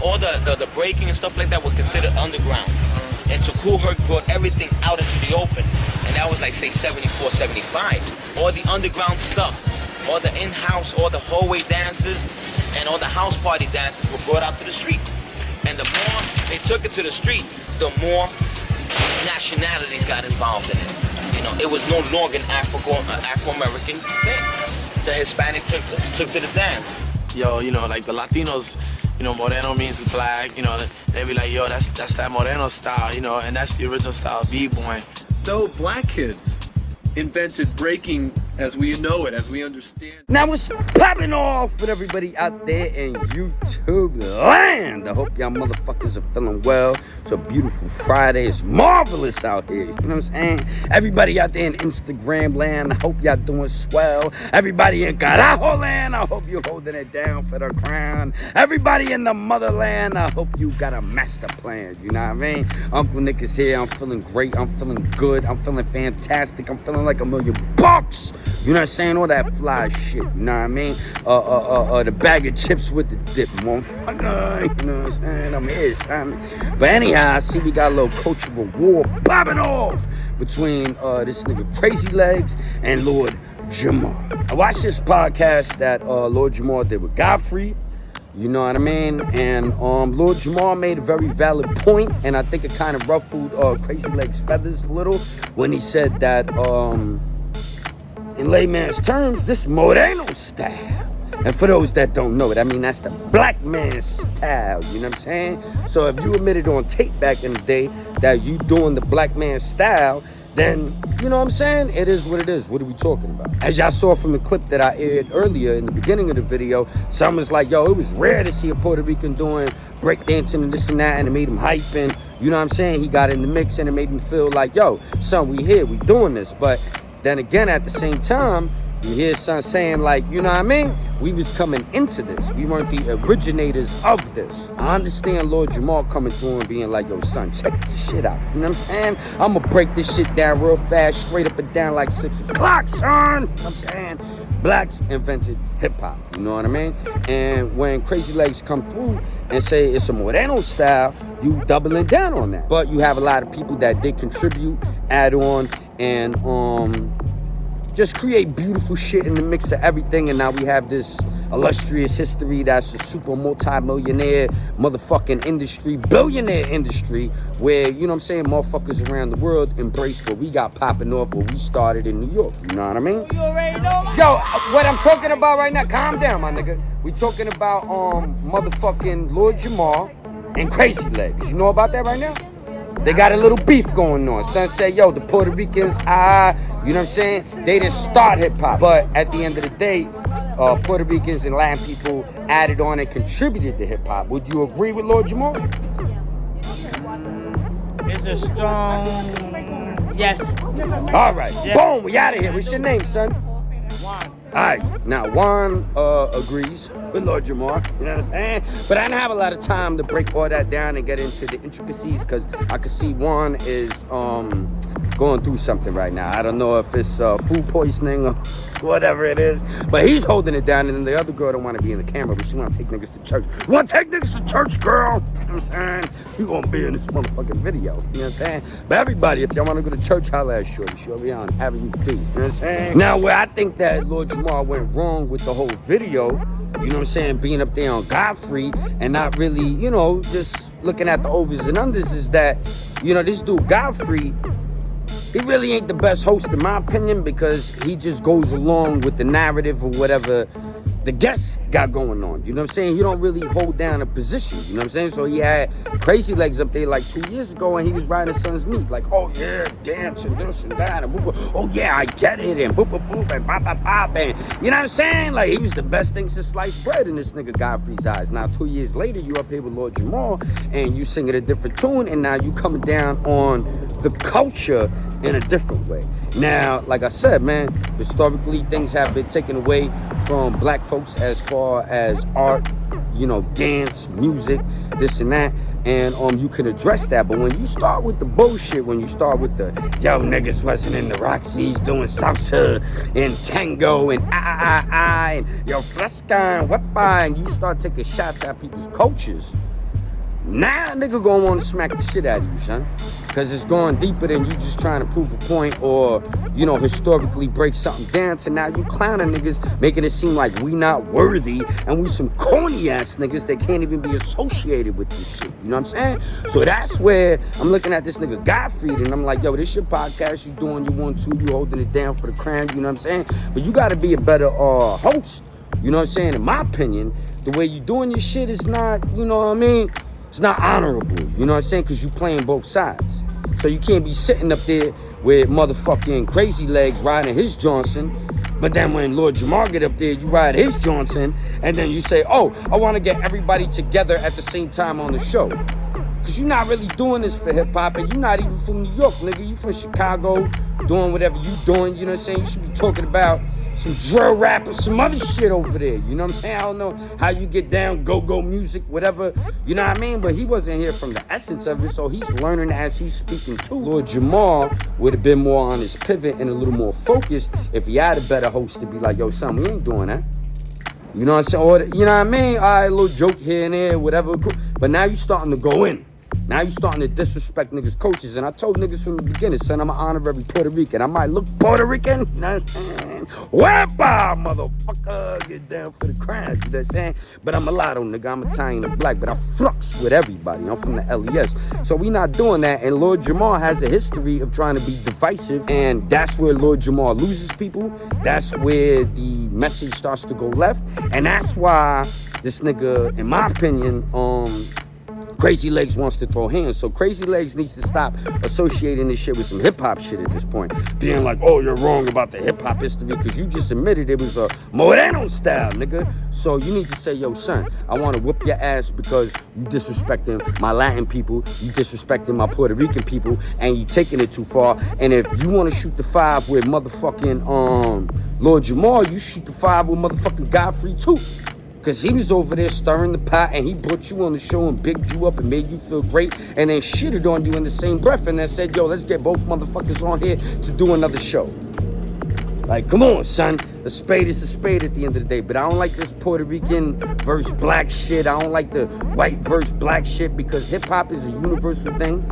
all the breaking and stuff like that were considered underground. And to Kool Herc brought everything out into the open. And that was like, say, 74, 75. All the underground stuff, all the in-house, all the hallway dances, and all the house party dances were brought out to the street. And the more they took it to the street, the more nationalities got involved in it. You know, it was no longer an Afro-American thing. The Hispanic took to the dance. Yo, you know, like the Latinos, you know, Moreno means black, you know, they be like, yo, that's that Moreno style, you know, and that's the original style of b-boy. So black kids invented breaking as we know it, as we understand. Now what's popping off with everybody out there in YouTube land? I hope y'all motherfuckers are feeling well. It's a beautiful Friday. It's marvelous out here. You know what I'm saying? Everybody out there in Instagram land, I hope y'all doing swell. Everybody in Carajo land, I hope you're holding it down for the crown. Everybody in the motherland, I hope you got a master plan. You know what I mean? Uncle Nick is here. I'm feeling great. I'm feeling good. I'm feeling fantastic. I'm feeling like $1 million. You know what I'm saying? All that fly shit, you know what I mean? The bag of chips with the dip, motherfucker. You know what I'm saying? I'm here, son. But anyhow, I see we got a little cultural war popping off between this nigga Crazy Legs and Lord Jamar. I watched this podcast that Lord Jamar did with Godfrey. You know what I mean? And Lord Jamar made a very valid point, and I think it kind of ruffled Crazy Legs' feathers a little when he said that in layman's terms, this Moreno style. And for those that don't know it, I mean, that's the black man style, you know what I'm saying? So if you admitted on tape back in the day that you doing the black man style, then, you know what I'm saying? It is what it is. What are we talking about? As y'all saw from the clip that I aired earlier in the beginning of the video, someone's like, yo, it was rare to see a Puerto Rican doing breakdancing and this and that, and it made him hype, and you know what I'm saying? He got in the mix and it made him feel like, yo, son, we here, we doing this. But then again, at the same time, you hear son saying like, you know what I mean? We was coming into this. We weren't the originators of this. I understand Lord Jamar coming through and being like, yo, son, check this shit out. You know what I'm saying? I'm gonna break this shit down real fast, straight up and down like 6 o'clock, son. You know what I'm saying? Blacks invented hip-hop. You know what I mean? And when Crazy Legs come through and say it's a Moreno style, you doubling down on that. But you have a lot of people that did contribute, add on, and just create beautiful shit in the mix of everything. And now we have this illustrious history that's a super multi-millionaire motherfucking industry, billionaire industry, where, you know what I'm saying, motherfuckers around the world embrace what we got popping off, what we started in New York. You know what I mean? You already know. Yo, what I'm talking about right now, calm down, my nigga. We talking about motherfucking Lord Jamar and Crazy Legs. You know about that right now? They got a little beef going on. Son said, yo, the Puerto Ricans, you know what I'm saying? They didn't start hip-hop. But at the end of the day, Puerto Ricans and Latin people added on and contributed to hip-hop. Would you agree with Lord Jamar? It's a strong yes. All right. Yeah. Boom, we out of here. What's your name, son? Juan. All right, now Juan agrees with Lord Jamar, you know what I'm saying? But I didn't have a lot of time to break all that down and get into the intricacies because I could see Juan is going through something right now. I don't know if it's food poisoning or whatever it is, but he's holding it down, and then the other girl don't want to be in the camera, but she want to take niggas to church. You want to take niggas to church, girl? You know what I'm saying? You gonna be in this motherfucking video, you know what I'm saying? But everybody, if y'all want to go to church, holla at Shorty. She'll be on Avenue D, you know what I'm saying? Now, where I think that Lord Jamar went wrong with the whole video, you know what I'm saying, being up there on Godfrey and not really, you know, just looking at the overs and unders, is that, you know, this dude Godfrey, he really ain't the best host in my opinion, because he just goes along with the narrative or whatever the guests got going on. You know what I'm saying? He don't really hold down a position. You know what I'm saying? So he had Crazy Legs up there like 2 years ago, and he was riding Son's meat. Like, oh yeah, dance and this and that, and boop, boop. Oh yeah, I get it, and boop, boop, boop, and pop, pop, pop, and you know what I'm saying? Like, he was the best thing since sliced bread in this nigga Godfrey's eyes. Now, 2 years later, you up here with Lord Jamar, and you singing a different tune, and now you coming down on the culture in a different way. Now, like I said, man, historically, things have been taken away from black folks as far as art, you know, dance, music, this and that, and you can address that. But when you start with the bullshit, when you start with the, yo, niggas wasn't in the Roxy's doing salsa and tango and and yo, fresca and wepa, and you start taking shots at people's cultures, Now a nigga gonna wanna smack the shit out of you, son. Cause it's going deeper than you just trying to prove a point or, you know, historically break something down to now you clowning niggas, making it seem like we not worthy and we some corny ass niggas that can't even be associated with this shit. You know what I'm saying? So that's where I'm looking at this nigga Godfried and I'm like, yo, this your podcast, you doing your 1, 2, you holding it down for the crown, you know what I'm saying? But you gotta be a better host. You know what I'm saying? In my opinion, the way you doing your shit is not, you know what I mean? It's not honorable, you know what I'm saying? Because you playing both sides. So you can't be sitting up there with motherfucking Crazy Legs riding his Johnson, but then when Lord Jamar get up there, you ride his Johnson, and then you say, oh, I want to get everybody together at the same time on the show. Because you're not really doing this for hip-hop, and you're not even from New York, nigga. You from Chicago, doing whatever you doing, you know what I'm saying? You should be talking about some drill rap or some other shit over there, you know what I'm saying? I don't know how you get down, go-go music, whatever, you know what I mean? But he wasn't here from the essence of it, so he's learning as he's speaking too. Lord Jamar would have been more on his pivot and a little more focused if he had a better host to be like, yo, son, we ain't doing that. You know what I'm saying? Or, you know what I mean? All right, a little joke here and there, whatever. But now you starting to go in. Now you starting to disrespect niggas' coaches. And I told niggas from the beginning, son, I'm an honorary Puerto Rican. I might look Puerto Rican, you know what I'm saying? Whapa, motherfucker, get down for the crown, you know what I'm saying? But I'm a mulatto, nigga, I'm Italian and black, but I flux with everybody. I'm from the LES. So we not doing that. And Lord Jamar has a history of trying to be divisive. And that's where Lord Jamar loses people. That's where the message starts to go left. And that's why this nigga, in my opinion, Crazy Legs wants to throw hands. So Crazy Legs needs to stop associating this shit with some hip-hop shit at this point. Being like, oh, you're wrong about the hip-hop history because you just admitted it was a Moreno Style, nigga. So you need to say, yo, son, I want to whoop your ass because you disrespecting my Latin people, you disrespecting my Puerto Rican people, and you taking it too far. And if you want to shoot the 5 with motherfucking Lord Jamar, you shoot the 5 with motherfucking Godfrey too. Because he was over there stirring the pot and he brought you on the show and bigged you up and made you feel great and then shitted on you in the same breath and then said, yo, let's get both motherfuckers on here to do another show. Like, come on, son. A spade is a spade at the end of the day. But I don't like this Puerto Rican versus black shit. I don't like the white versus black shit because hip-hop is a universal thing.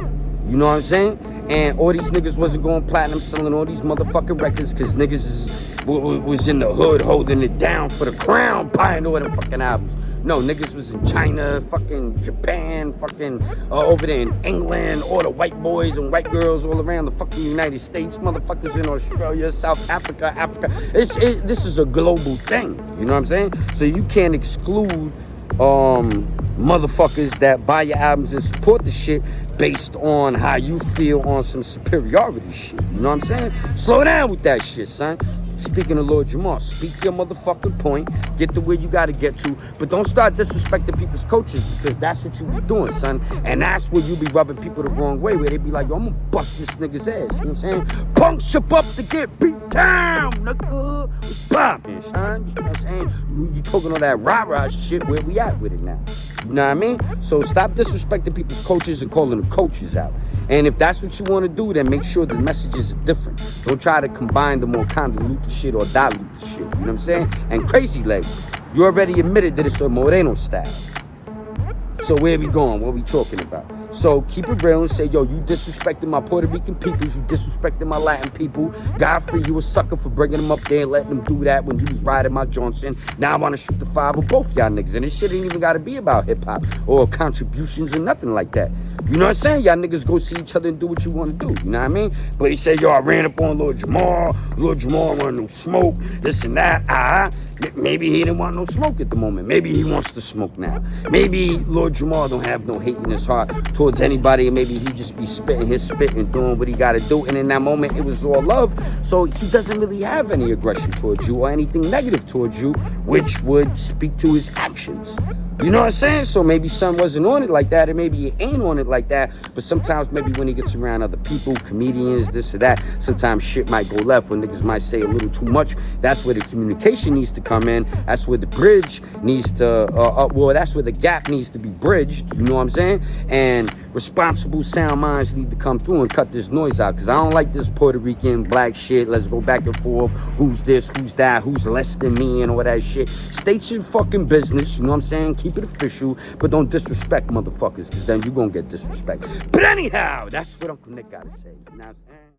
You know what I'm saying? And all these niggas wasn't going platinum selling all these motherfucking records because niggas was in the hood holding it down for the crown, buying all them fucking albums. No, niggas was in China, fucking Japan, fucking over there in England, all the white boys and white girls all around the fucking United States, motherfuckers in Australia, South Africa, Africa. This is a global thing, you know what I'm saying? So you can't exclude motherfuckers that buy your albums and support the shit based on how you feel on some superiority shit. You know what I'm saying? Slow down with that shit, son. Speaking of Lord Jamar, speak your motherfucking point, get to where you gotta get to, but don't start disrespecting people's coaches because that's what you be doing, son. And that's where you be rubbing people the wrong way, where they be like, yo, I'm gonna bust this nigga's ass. You know what I'm saying? Punks ship up to get beat down, nigga. What's poppin', son? You know what I'm saying? You talking all that rah-rah shit, where we at with it now? You know what I mean? So stop disrespecting people's coaches and calling them coaches out. And if that's what you want to do, then make sure the messages are different. Don't try to combine the more convoluted shit or dilute the shit. You know what I'm saying? And Crazy Legs, you already admitted that it's a Moreno Style. So where we going? What we talking about? So keep it real and say, yo, you disrespecting my Puerto Rican peoples, you disrespecting my Latin people. Godfrey, you a sucker for bringing them up there and letting them do that when you was riding my Johnson. Now I want to shoot the 5 with both y'all niggas. And this shit ain't even got to be about hip-hop or contributions or nothing like that. You know what I'm saying? Y'all niggas go see each other and do what you want to do. You know what I mean? But he said, yo, I ran up on Lord Jamar. Lord Jamar wanted no smoke, this and that. Maybe he didn't want no smoke at the moment. Maybe he wants to smoke now. Maybe Lord Jamar don't have no hate in his heart towards anybody, and maybe he just be spitting his spit and doing what he got to do. And in that moment, it was all love. So he doesn't really have any aggression towards you or anything negative towards you, which would speak to his actions. You know what I'm saying? So maybe son wasn't on it like that, and maybe he ain't on it like that. But sometimes maybe when he gets around other people, comedians, this or that, sometimes shit might go left or niggas might say a little too much. That's where the communication needs to come in. That's where the bridge needs to, that's where the gap needs to be bridged. You know what I'm saying? And responsible sound minds need to come through and cut this noise out, because I don't like this Puerto Rican black shit. Let's go back and forth. Who's this, who's that, who's less than me, and all that shit. State your fucking business, you know what I'm saying? Keep it official, but don't disrespect motherfuckers, because then you gonna get disrespect. But anyhow, that's what Uncle Nick gotta say, you know what I'm saying?